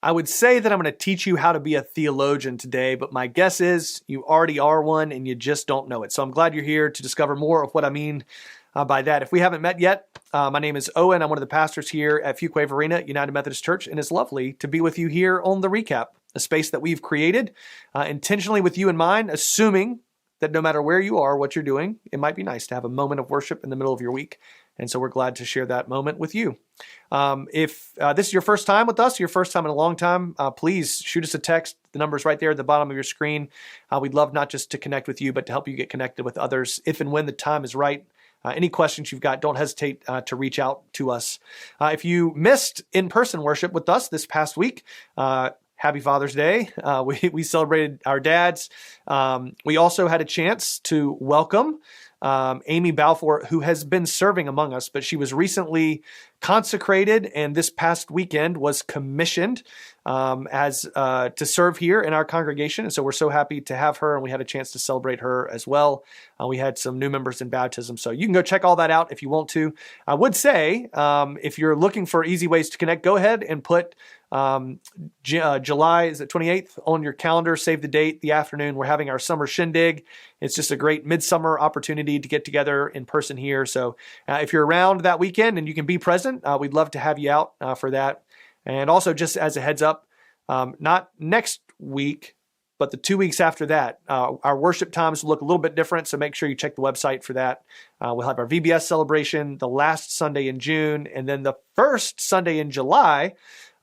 I would say that I'm going to teach you how to be a theologian today, but my guess is you already are one and you just don't know it. So I'm glad you're here to discover more of what I mean by that. If we haven't met yet, my name is Owen. I'm one of the pastors here at Fuquay-Varina United Methodist Church, and it's lovely to be with you here on The Recap, a space that we've created intentionally with you in mind, assuming that no matter where you are, what you're doing, it might be nice to have a moment of worship in the middle of your week. And so we're glad to share that moment with you. If this is your first time with us, your first time in a long time, please shoot us a text. The number is right there at the bottom of your screen. We'd love not just to connect with you, but to help you get connected with others if and when the time is right. Any questions you've got, don't hesitate to reach out to us. If you missed in-person worship with us this past week, happy Father's Day. We celebrated our dads. We also had a chance to welcome Amy Balfour, who has been serving among us, but she was recently consecrated and this past weekend was commissioned to serve here in our congregation. And so we're so happy to have her, and we had a chance to celebrate her as well. We had some new members in baptism, so you can go check all that out if you want to. I would say, if you're looking for easy ways to connect, go ahead and put July is it 28th on your calendar. Save the date, the afternoon. We're having our summer shindig. It's just a great midsummer opportunity to get together in person here. So if you're around that weekend and you can be present, we'd love to have you out for that. And also, just as a heads up, not next week, but the 2 weeks after that, our worship times look a little bit different. So make sure you check the website for that. We'll have our VBS celebration the last Sunday in June, and then the first Sunday in July.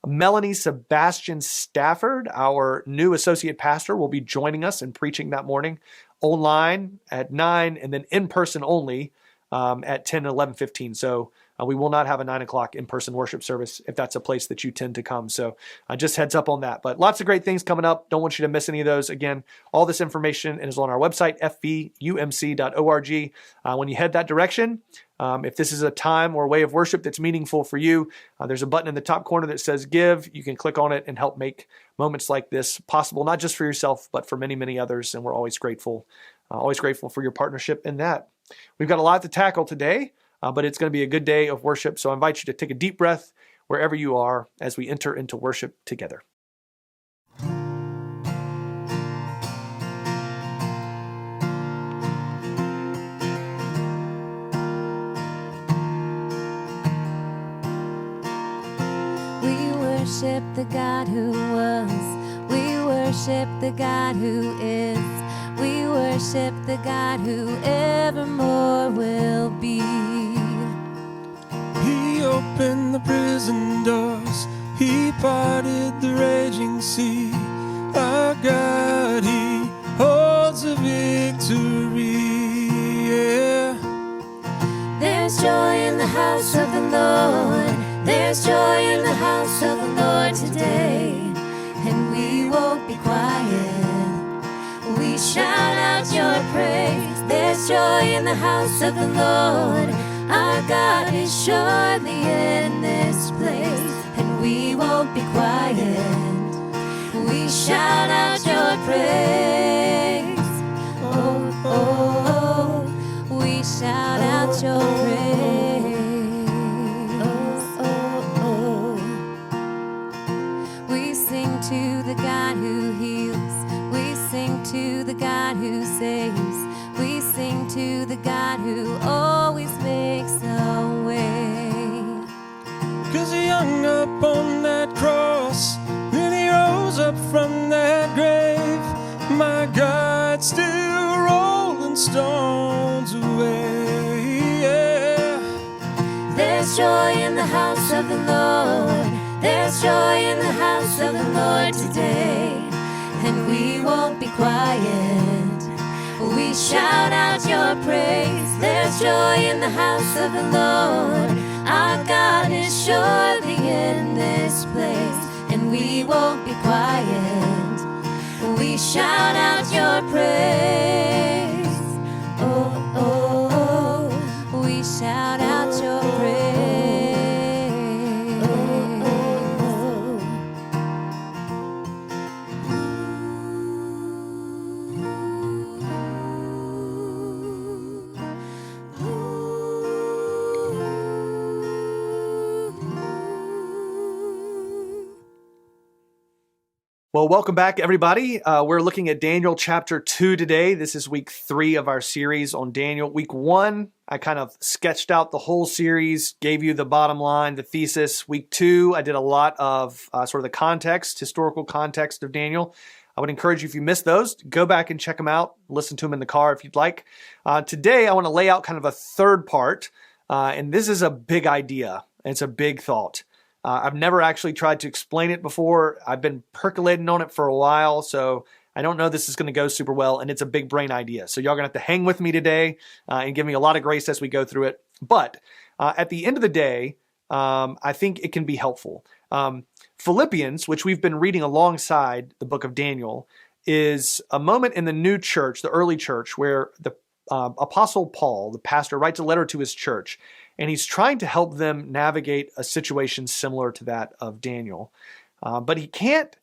Melanie Sebastian Stafford, our new associate pastor, will be joining us and preaching that morning online at 9 and then in person only at 10 and 11:15. So we will not have a 9 o'clock in-person worship service if that's a place that you tend to come. So just heads up on that. But lots of great things coming up. Don't want you to miss any of those. Again, all this information is on our website, FVUMC.org. When you head that direction, if this is a time or a way of worship that's meaningful for you, there's a button in the top corner that says Give. You can click on it and help make moments like this possible, not just for yourself, but for many, many others. And we're always grateful for your partnership in that. We've got a lot to tackle today, but it's going to be a good day of worship. So I invite you to take a deep breath wherever you are as we enter into worship together. Worship the God who was. We worship the God who is. We worship the God who evermore will be. He opened the prison doors. He parted the raging sea. Our God, He holds a victory. Yeah. There's joy in the house of the Lord. There's joy in the house of the Lord today, and we won't be quiet. We shout out your praise. There's joy in the house of the Lord. Our God is surely in this place, and we won't be quiet. We shout out your praise. Oh, oh, oh. We shout out your praise. To the God who heals, we sing to the God who saves, we sing to the God who always makes a way. 'Cause He hung up on that cross, then He rose up from that grave. My God, still rolling stones away. Yeah. There's joy in the house of the Lord. There's joy in the house of the Lord today, and we won't be quiet. We shout out your praise. There's joy in the house of the Lord. Our God is surely in this place, and we won't be quiet. We shout out your praise. Oh, oh, oh. We shout out your praise. Well, welcome back, everybody. We're looking at Daniel chapter 2 today. This is week 3 of our series on Daniel. Week 1, I kind of sketched out the whole series, gave you the bottom line, the thesis. Week 2, I did a lot of sort of the context, historical context of Daniel. I would encourage you, if you missed those, go back and check them out. Listen to them in the car if you'd like. Today, I want to lay out kind of a third part, and this is a big idea. It's a big thought. I've never actually tried to explain it before. I've been percolating on it for a while, so I don't know this is going to go super well, and it's a big brain idea. So y'all going to have to hang with me today and give me a lot of grace as we go through it. But at the end of the day, I think it can be helpful. Philippians, which we've been reading alongside the book of Daniel, is a moment in the new church, the early church, where the Apostle Paul, the pastor, writes a letter to his church, and he's trying to help them navigate a situation similar to that of Daniel. But he can't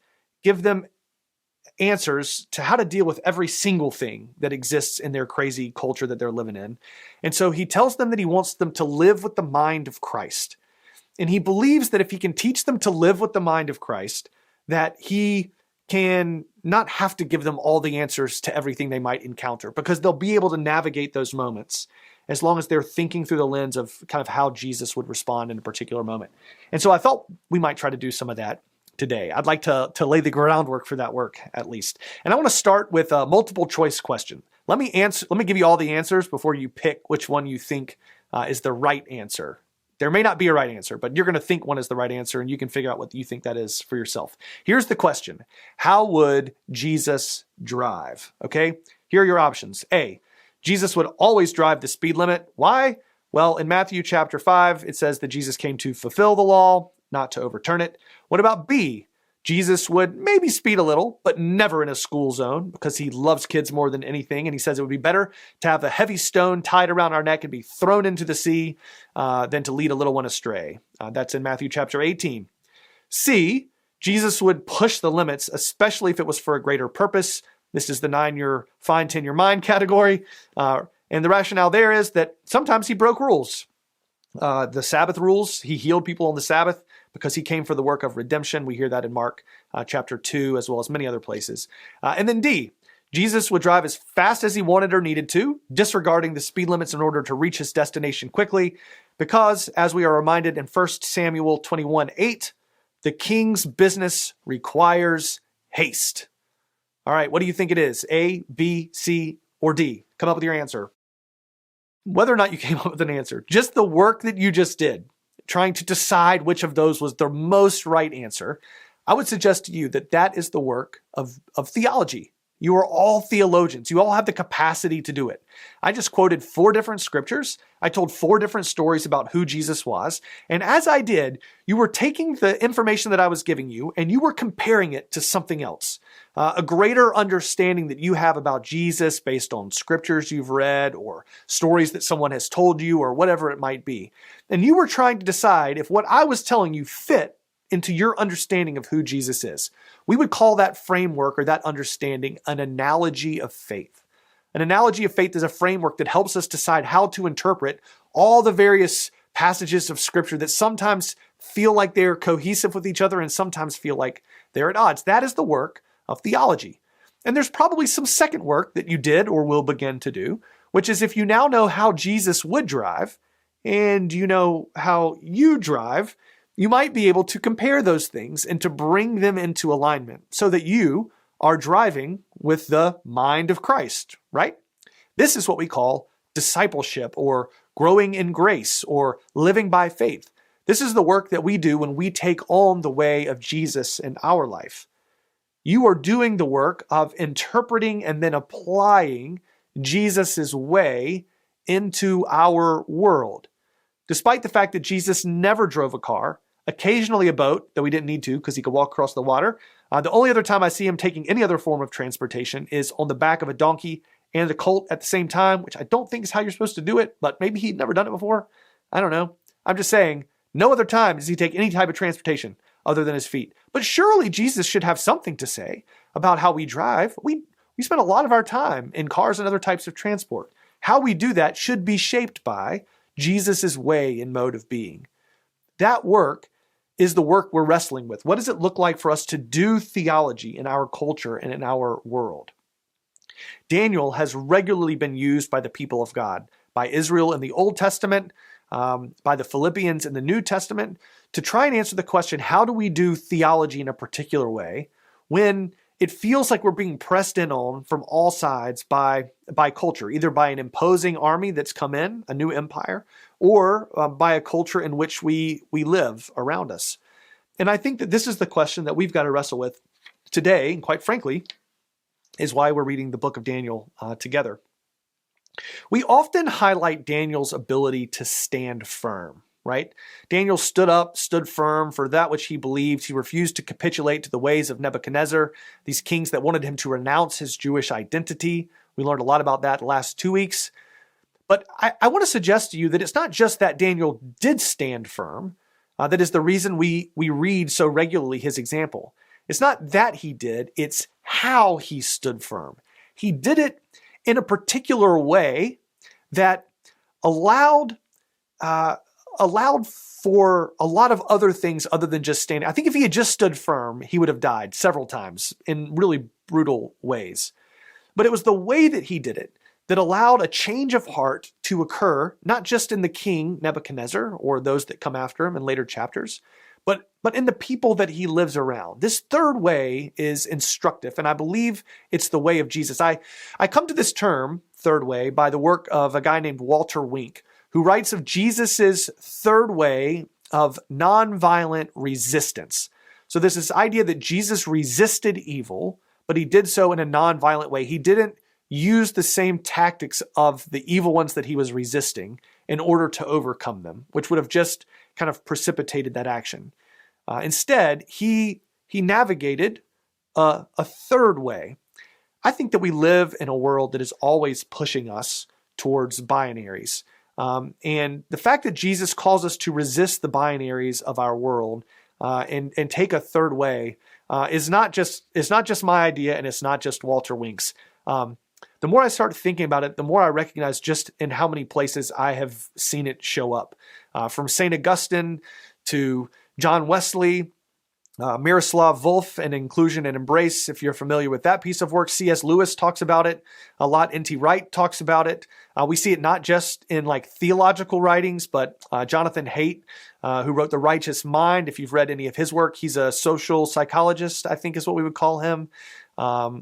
give them answers to how to deal with every single thing that exists in their crazy culture that they're living in. And so he tells them that he wants them to live with the mind of Christ. And he believes that if he can teach them to live with the mind of Christ, that he can not have to give them all the answers to everything they might encounter, because they'll be able to navigate those moments as long as they're thinking through the lens of kind of how Jesus would respond in a particular moment. And so I thought we might try to do some of that today. I'd like to lay the groundwork for that work, at least. And I want to start with a multiple choice question. Let me give you all the answers before you pick which one you think is the right answer. There may not be a right answer, but you're going to think one is the right answer, and you can figure out what you think that is for yourself. Here's the question. How would Jesus drive? Okay, here are your options. A, Jesus would always drive the speed limit. Why? Well, in Matthew chapter 5, it says that Jesus came to fulfill the law, not to overturn it. What about B? Jesus would maybe speed a little, but never in a school zone, because he loves kids more than anything. And he says it would be better to have a heavy stone tied around our neck and be thrown into the sea than to lead a little one astray. That's in Matthew chapter 18. C, Jesus would push the limits, especially if it was for a greater purpose. This is the 9-year fine, 10-year mind category. And the rationale there is that sometimes he broke rules. The Sabbath rules, he healed people on the Sabbath because he came for the work of redemption. We hear that in Mark chapter 2, as well as many other places. And then D, Jesus would drive as fast as he wanted or needed to, disregarding the speed limits in order to reach his destination quickly, because, as we are reminded in 1 Samuel 21:8, the king's business requires haste. All right, what do you think it is? A, B, C, or D? Come up with your answer. Whether or not you came up with an answer, just the work that you just did, trying to decide which of those was the most right answer, I would suggest to you that that is the work of theology. You are all theologians. You all have the capacity to do it. I just quoted 4 different scriptures. I told 4 different stories about who Jesus was. And as I did, you were taking the information that I was giving you and you were comparing it to something else. A greater understanding that you have about Jesus based on scriptures you've read or stories that someone has told you or whatever it might be. And you were trying to decide if what I was telling you fit into your understanding of who Jesus is. We would call that framework or that understanding an analogy of faith. An analogy of faith is a framework that helps us decide how to interpret all the various passages of Scripture that sometimes feel like they're cohesive with each other and sometimes feel like they're at odds. That is the work of theology. And there's probably some second work that you did or will begin to do, which is if you now know how Jesus would drive and you know how you drive, you might be able to compare those things and to bring them into alignment so that you are driving with the mind of Christ, right? This is what we call discipleship or growing in grace or living by faith. This is the work that we do when we take on the way of Jesus in our life. You are doing the work of interpreting and then applying Jesus's way into our world. Despite the fact that Jesus never drove a car, occasionally a boat, though he didn't need to because he could walk across the water. The only other time I see him taking any other form of transportation is on the back of a donkey and a colt at the same time, which I don't think is how you're supposed to do it, but maybe he'd never done it before. I don't know. I'm just saying, no other time does he take any type of transportation other than his feet. But surely Jesus should have something to say about how we drive. We spend a lot of our time in cars and other types of transport. How we do that should be shaped by Jesus's way and mode of being. That work is the work we're wrestling with. What does it look like for us to do theology in our culture and in our world? Daniel has regularly been used by the people of God, by Israel in the Old Testament, by the Philippians in the New Testament, to try and answer the question, how do we do theology in a particular way when it feels like we're being pressed in on from all sides by culture, either by an imposing army that's come in, a new empire, or by a culture in which we live around us. And I think that this is the question that we've got to wrestle with today, and quite frankly, is why we're reading the book of Daniel together. We often highlight Daniel's ability to stand firm, right? Daniel stood firm for that which he believed. He refused to capitulate to the ways of Nebuchadnezzar, these kings that wanted him to renounce his Jewish identity. We learned a lot about that the last 2 weeks. But I want to suggest to you that it's not just that Daniel did stand firm. That is the reason we read so regularly his example. It's not that he did, it's how he stood firm. He did it in a particular way that allowed for a lot of other things other than just standing. I think if he had just stood firm, he would have died several times in really brutal ways. But it was the way that he did it that allowed a change of heart to occur, not just in the king Nebuchadnezzar or those that come after him in later chapters, but in the people that he lives around. This third way is instructive, and I believe it's the way of Jesus. I come to this term, third way, by the work of a guy named Walter Wink, who writes of Jesus's third way of nonviolent resistance. So there's this idea that Jesus resisted evil, but he did so in a nonviolent way. He didn't use the same tactics of the evil ones that he was resisting in order to overcome them, which would have just kind of precipitated that action. Instead, he navigated a third way. I think that we live in a world that is always pushing us towards binaries. And the fact that Jesus calls us to resist the binaries of our world and take a third way is not just my idea, and it's not just Walter Wink's. The more I start thinking about it, the more I recognize just in how many places I have seen it show up. From St. Augustine to John Wesley, Miroslav Volf and Inclusion and Embrace, if you're familiar with that piece of work. C.S. Lewis talks about it a lot. N.T. Wright talks about it. We see it not just in like theological writings, but Jonathan Haidt, who wrote The Righteous Mind. If you've read any of his work, he's a social psychologist, I think is what we would call him.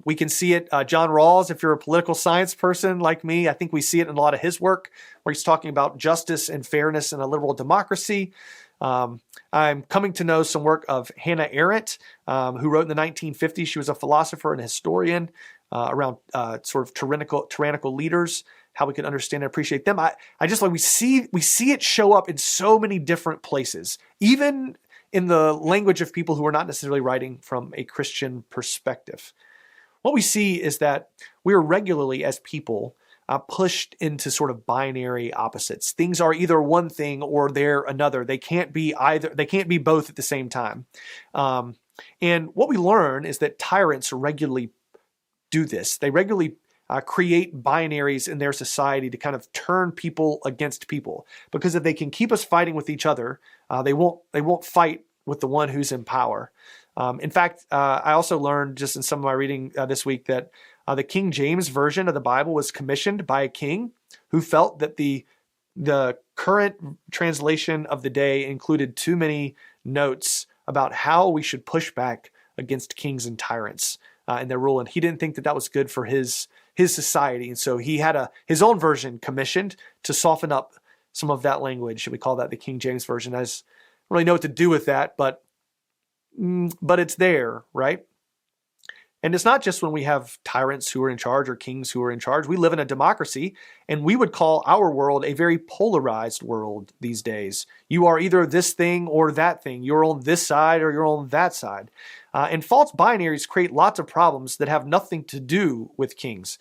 We can see it, John Rawls, if you're a political science person like me, I think we see it in a lot of his work where he's talking about justice and fairness in a liberal democracy. I'm coming to know some work of Hannah Arendt, who wrote in the 1950s. She was a philosopher and a historian around sort of tyrannical leaders, how we can understand and appreciate them. I just like we see it show up in so many different places, even in the language of people who are not necessarily writing from a Christian perspective. What we see is that we are regularly, as people, pushed into sort of binary opposites. Things are either one thing or they're another. They can't be either. They can't be both at the same time. And what we learn is that tyrants regularly do this. They regularly create binaries in their society to kind of turn people against people. Because if they can keep us fighting with each other, they won't fight with the one who's in power. In fact, I also learned just in some of my reading this week that the King James Version of the Bible was commissioned by a king who felt that the current translation of the day included too many notes about how we should push back against kings and tyrants and their rule. And he didn't think that that was good for his society. And so he had his own version commissioned to soften up some of that language. We call that the King James Version. I don't really know what to do with that, but it's there, right? And it's not just when we have tyrants who are in charge or kings who are in charge. We live in a democracy, and we would call our world a very polarized world these days. You are either this thing or that thing. You're on this side or you're on that side. And false binaries create lots of problems that have nothing to do with kings.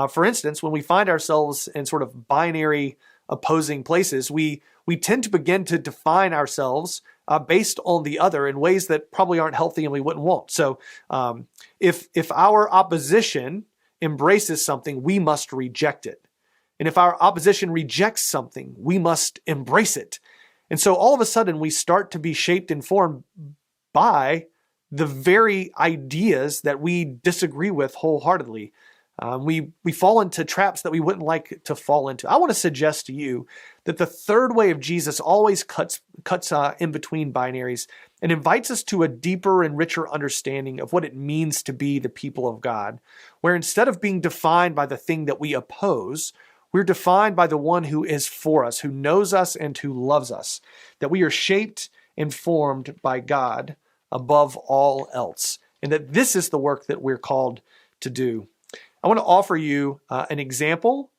For instance, when we find ourselves in sort of binary opposing places, we tend to begin to define ourselves based on the other in ways that probably aren't healthy and we wouldn't want. So if our opposition embraces something, we must reject it. And if our opposition rejects something, we must embrace it. And so all of a sudden we start to be shaped and formed by the very ideas that we disagree with wholeheartedly. We fall into traps that we wouldn't like to fall into. I want to suggest to you that the third way of Jesus always cuts in between binaries and invites us to a deeper and richer understanding of what it means to be the people of God, where instead of being defined by the thing that we oppose, we're defined by the one who is for us, who knows us and who loves us, that we are shaped and formed by God above all else, and that this is the work that we're called to do. I want to offer you an example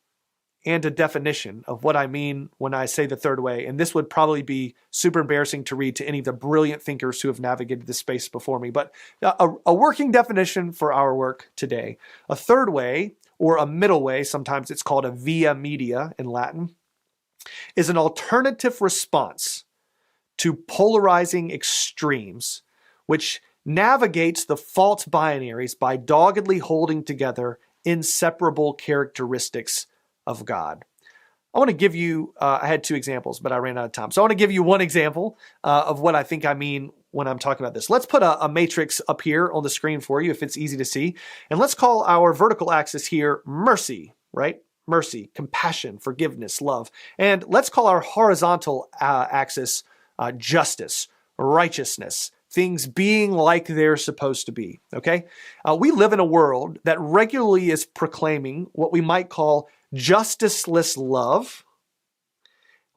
and a definition of what I mean when I say the third way. And this would probably be super embarrassing to read to any of the brilliant thinkers who have navigated this space before me. But a working definition for our work today. A third way, or a middle way, sometimes it's called a via media in Latin, is an alternative response to polarizing extremes, which navigates the false binaries by doggedly holding together inseparable characteristics of God. I want to give you, I had two examples, but I ran out of time. So I want to give you one example of what I think I mean when I'm talking about this. Let's put a matrix up here on the screen for you if it's easy to see. And let's call our vertical axis here mercy, right? Mercy, compassion, forgiveness, love. And let's call our horizontal axis justice, righteousness, things being like they're supposed to be, okay? We live in a world that regularly is proclaiming what we might call justiceless love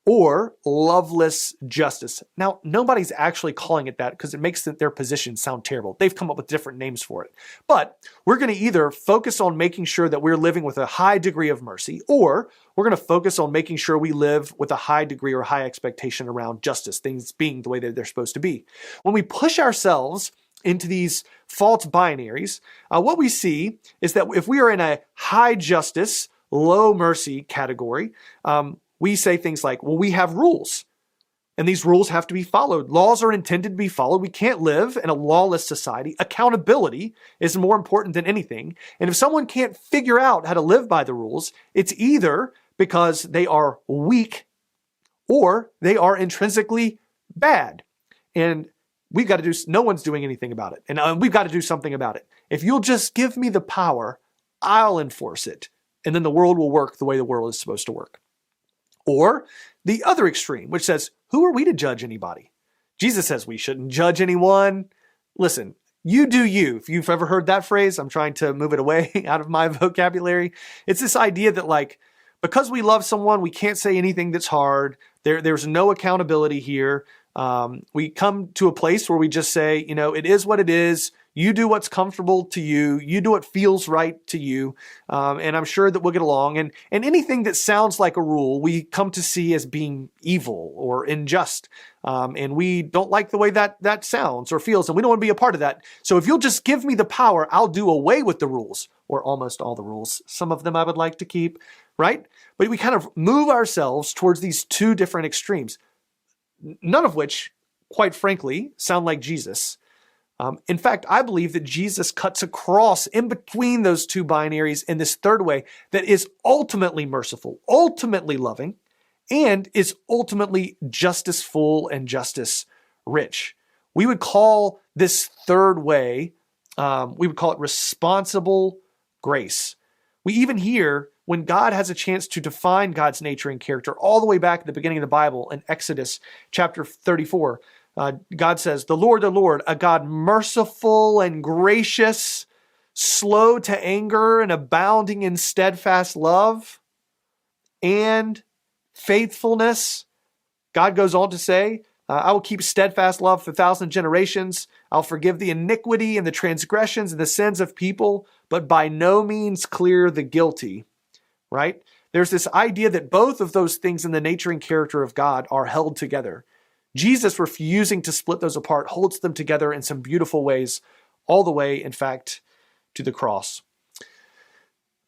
or loveless justice. Now, nobody's actually calling it that because it makes their position sound terrible. They've come up with different names for it. But we're going to either focus on making sure that we're living with a high degree of mercy, or we're going to focus on making sure we live with a high degree or high expectation around justice, things being the way that they're supposed to be. When we push ourselves into these false binaries, what we see is that if we are in a high justice, low mercy category, we say things like, well, we have rules, and these rules have to be followed. Laws are intended to be followed. We can't live in a lawless society. Accountability is more important than anything. And if someone can't figure out how to live by the rules, it's either because they are weak or they are intrinsically bad. And we've got to do, no one's doing anything about it. And we've got to do something about it. If you'll just give me the power, I'll enforce it. And then the world will work the way the world is supposed to work. Or the other extreme, which says, who are we to judge anybody? Jesus says we shouldn't judge anyone. Listen, you do you. If you've ever heard that phrase, I'm trying to move it away out of my vocabulary. It's this idea that, like, because we love someone, we can't say anything that's hard. There's no accountability here. We come to a place where we just say, it is what it is. You do what's comfortable to you. You do what feels right to you. And I'm sure that we'll get along. And anything that sounds like a rule, we come to see as being evil or unjust. And we don't like the way that sounds or feels, and we don't want to be a part of that. So if you'll just give me the power, I'll do away with the rules, or almost all the rules. Some of them I would like to keep, right? But we kind of move ourselves towards these two different extremes, none of which, quite frankly, sound like Jesus. In fact, I believe that Jesus cuts across in between those two binaries in this third way that is ultimately merciful, ultimately loving, and is ultimately justice-full and justice-rich. We would call this third way, we would call it responsible grace. We even hear when God has a chance to define God's nature and character all the way back at the beginning of the Bible in Exodus chapter 34, God says, the Lord, a God merciful and gracious, slow to anger and abounding in steadfast love and faithfulness. God goes on to say, I will keep steadfast love for 1,000 generations. I'll forgive the iniquity and the transgressions and the sins of people, but by no means clear the guilty, right? There's this idea that both of those things in the nature and character of God are held together. Jesus, refusing to split those apart, holds them together in some beautiful ways, all the way, in fact, to the cross.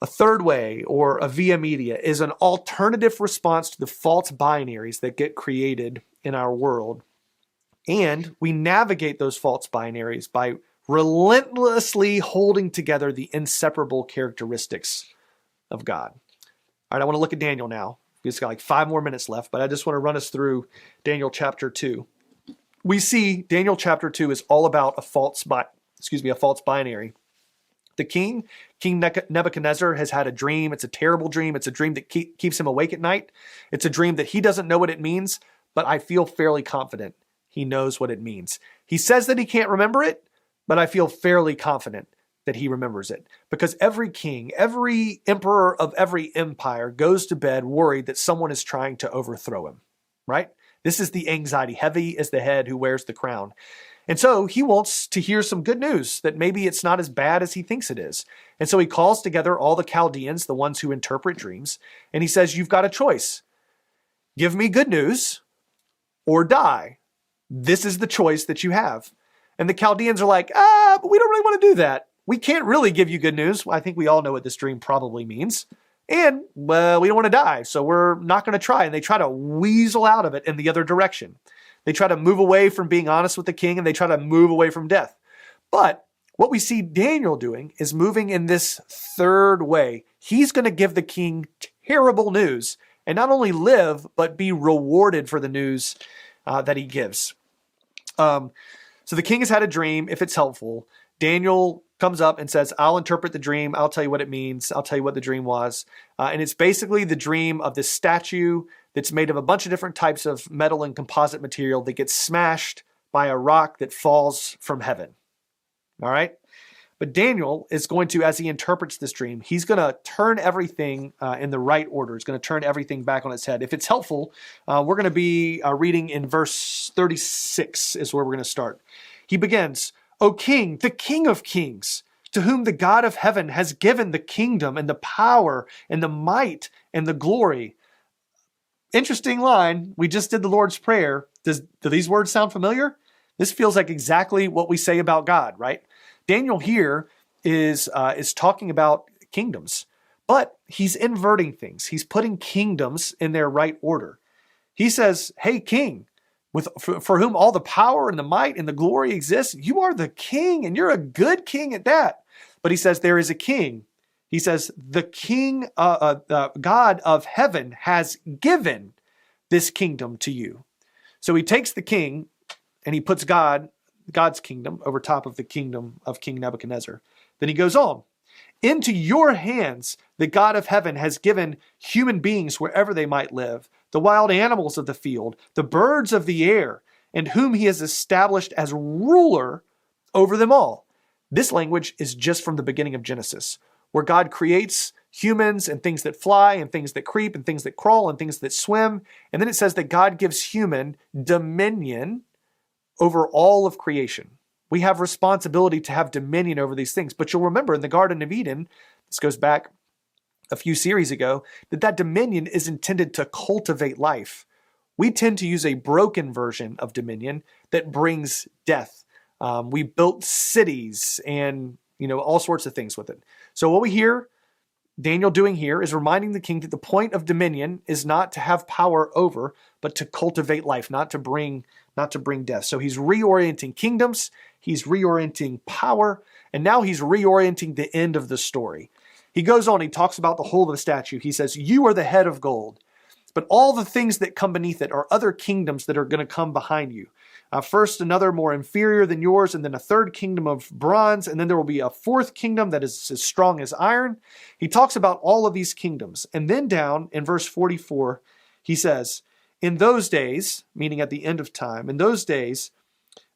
A third way, or a via media, is an alternative response to the false binaries that get created in our world. And we navigate those false binaries by relentlessly holding together the inseparable characteristics of God. All right, I want to look at Daniel now. We've just got like 5 more minutes left, but I just want to run us through Daniel chapter 2. We see Daniel chapter 2 is all about a false binary. The King Nebuchadnezzar, has had a dream. It's a terrible dream. It's a dream that keeps him awake at night. It's a dream that he doesn't know what it means, but I feel fairly confident he knows what it means. He says that he can't remember it, but I feel fairly confident that he remembers it. Because every king, every emperor of every empire goes to bed worried that someone is trying to overthrow him, right? This is the anxiety. Heavy is the head who wears the crown. And so he wants to hear some good news, that maybe it's not as bad as he thinks it is. And so he calls together all the Chaldeans, the ones who interpret dreams, and he says, you've got a choice. Give me good news or die. This is the choice that you have. And the Chaldeans are like, but we don't really want to do that. We can't really give you good news. I think we all know what this dream probably means. And, well, we don't want to die, so we're not going to try. And they try to weasel out of it in the other direction. They try to move away from being honest with the king, and they try to move away from death. But what we see Daniel doing is moving in this third way. He's going to give the king terrible news, and not only live, but be rewarded for the news that he gives. So the king has had a dream, if it's helpful. Daniel comes up and says, I'll interpret the dream. I'll tell you what it means. I'll tell you what the dream was. And it's basically the dream of this statue that's made of a bunch of different types of metal and composite material that gets smashed by a rock that falls from heaven. All right? But Daniel is going to, as he interprets this dream, he's going to turn everything in the right order. He's going to turn everything back on its head. If it's helpful, we're going to be reading in verse 36 is where we're going to start. He begins, O King, the King of Kings, to whom the God of heaven has given the kingdom and the power and the might and the glory. Interesting line. We just did the Lord's Prayer. Do these words sound familiar? This feels like exactly what we say about God, right? Daniel here is talking about kingdoms, but he's inverting things. He's putting kingdoms in their right order. He says, hey, king, for whom all the power and the might and the glory exists, you are the king, and you're a good king at that. But he says there is a king. He says the king, God of heaven has given this kingdom to you. So he takes the king and he puts God's kingdom over top of the kingdom of King Nebuchadnezzar. Then he goes on. Into your hands, the God of heaven has given human beings wherever they might live, the wild animals of the field, the birds of the air, and whom he has established as ruler over them all. This language is just from the beginning of Genesis, where God creates humans and things that fly and things that creep and things that crawl and things that swim. And then it says that God gives human dominion over all of creation. We have responsibility to have dominion over these things. But you'll remember in the Garden of Eden, this goes back a few series ago, that dominion is intended to cultivate life. We tend to use a broken version of dominion that brings death. We built cities and all sorts of things with it. So what we hear Daniel doing here is reminding the king that the point of dominion is not to have power over, but to cultivate life, not to bring death. So he's reorienting kingdoms, he's reorienting power, and now he's reorienting the end of the story. He goes on, he talks about the whole of the statue. He says, you are the head of gold, but all the things that come beneath it are other kingdoms that are going to come behind you. First, another more inferior than yours, and then a third kingdom of bronze, and then there will be a fourth kingdom that is as strong as iron. He talks about all of these kingdoms. And then down in verse 44, he says, in those days, meaning at the end of time, in those days,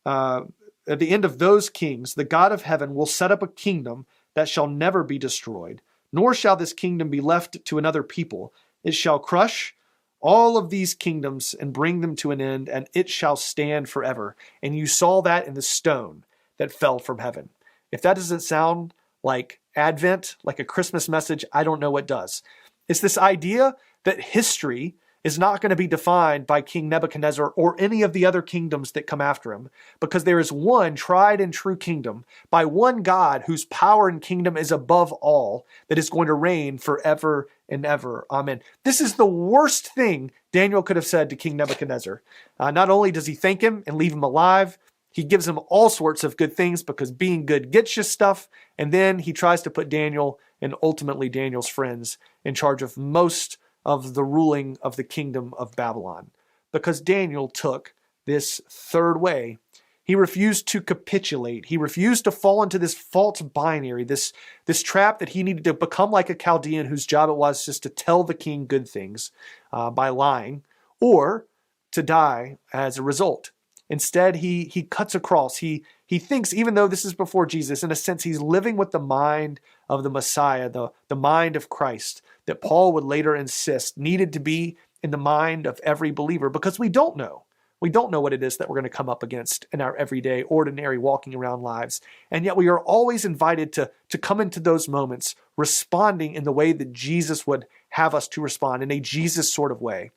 at the end of those kings, the God of heaven will set up a kingdom that shall never be destroyed, nor shall this kingdom be left to another people. It shall crush all of these kingdoms and bring them to an end, and it shall stand forever. And you saw that in the stone that fell from heaven. If that doesn't sound like Advent, like a Christmas message, I don't know what does. It's this idea that history is not going to be defined by King Nebuchadnezzar or any of the other kingdoms that come after him, because there is one tried and true kingdom by one God whose power and kingdom is above all, that is going to reign forever and ever. Amen. This is the worst thing Daniel could have said to King Nebuchadnezzar. Not only does he thank him and leave him alive, he gives him all sorts of good things because being good gets you stuff. And then he tries to put Daniel and ultimately Daniel's friends in charge of most of the ruling of the kingdom of Babylon. Because Daniel took this third way. He refused to capitulate. He refused to fall into this false binary, this trap that he needed to become like a Chaldean whose job it was just to tell the king good things by lying, or to die as a result. Instead, he cuts across. He thinks, even though this is before Jesus, in a sense, he's living with the mind of the Messiah, the mind of Christ, that Paul would later insist needed to be in the mind of every believer, because we don't know. We don't know what it is that we're going to come up against in our everyday, ordinary, walking around lives. And yet we are always invited to come into those moments responding in the way that Jesus would have us to respond, in a Jesus sort of way.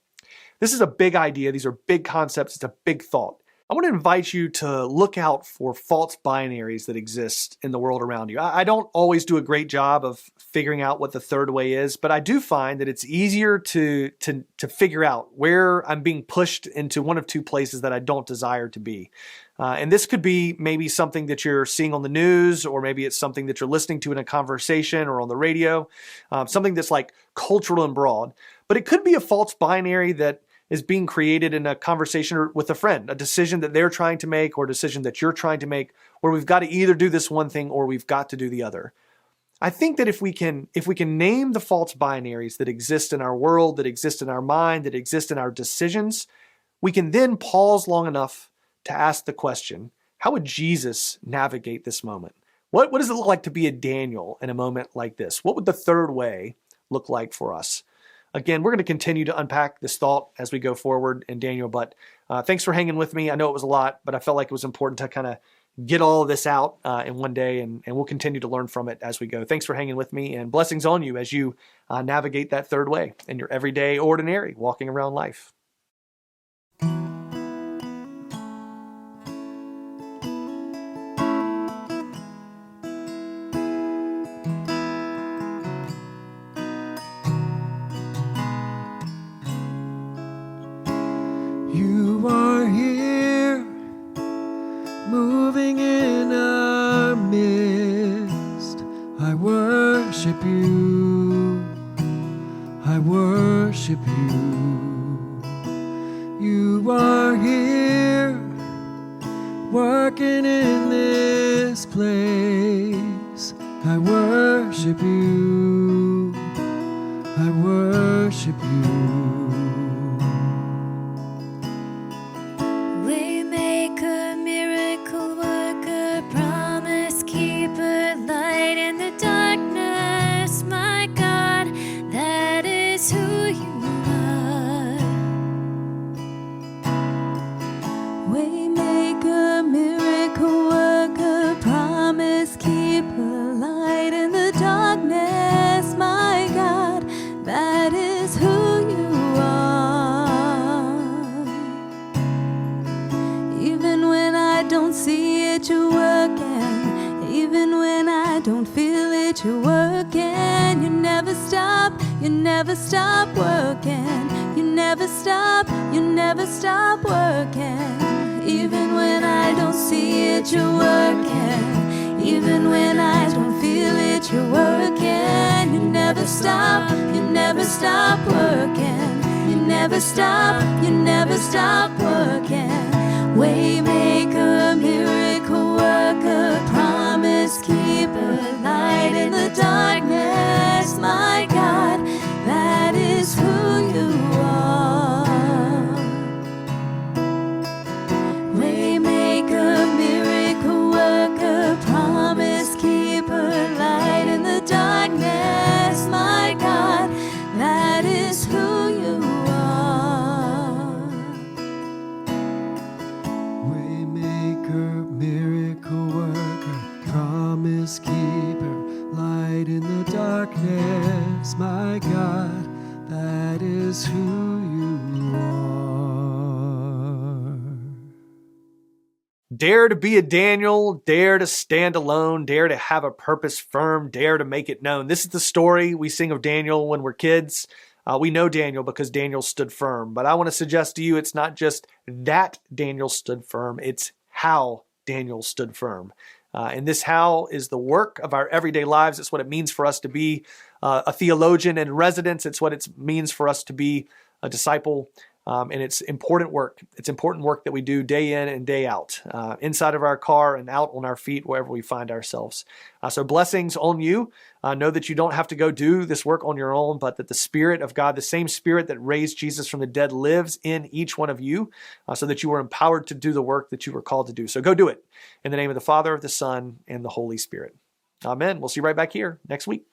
This is a big idea. These are big concepts. It's a big thought. I want to invite you to look out for false binaries that exist in the world around you. I don't always do a great job of figuring out what the third way is, but I do find that it's easier to figure out where I'm being pushed into one of two places that I don't desire to be. And this could be maybe something that you're seeing on the news, or maybe it's something that you're listening to in a conversation or on the radio, something that's like cultural and broad. But it could be a false binary that is being created in a conversation with a friend, a decision that they're trying to make or a decision that you're trying to make, where we've got to either do this one thing or we've got to do the other. I think that if we can name the false binaries that exist in our world, that exist in our mind, that exist in our decisions, we can then pause long enough to ask the question, how would Jesus navigate this moment? What does it look like to be a Daniel in a moment like this? What would the third way look like for us? Again, we're going to continue to unpack this thought as we go forward in Daniel, but thanks for hanging with me. I know it was a lot, but I felt like it was important to kind of get all of this out in one day, and we'll continue to learn from it as we go. Thanks for hanging with me, and blessings on you as you navigate that third way in your everyday, ordinary, walking around life. You are here, moving in our midst. I worship you, I worship you. You are here, working in this place. I worship you, I worship you. You're working, you never stop working, you never stop working. Even when I don't see it, you're working. Even when I don't feel it, you're working. You never stop working. You never stop working. Waymaker, miracle worker, promise keeper, light in the darkness, my God, that is who you are. Waymaker, miracle worker, promise keeper, light in the darkness, my God, that is who you are. Waymaker, miracle worker, promise keeper, light in the darkness, my God, that is who you are. Dare to be a Daniel, dare to stand alone, dare to have a purpose firm, dare to make it known. This is the story we sing of Daniel when we're kids. We know Daniel because Daniel stood firm. But I want to suggest to you it's not just that Daniel stood firm, it's how Daniel stood firm. And this how is the work of our everyday lives. It's what it means for us to be a theologian in residence. It's what it means for us to be a disciple. And it's important work. It's important work that we do day in and day out, inside of our car and out on our feet, wherever we find ourselves. So blessings on you. Know that you don't have to go do this work on your own, but that the Spirit of God, the same Spirit that raised Jesus from the dead, lives in each one of you, so that you are empowered to do the work that you were called to do. So go do it in the name of the Father, the Son, and the Holy Spirit. Amen. We'll see you right back here next week.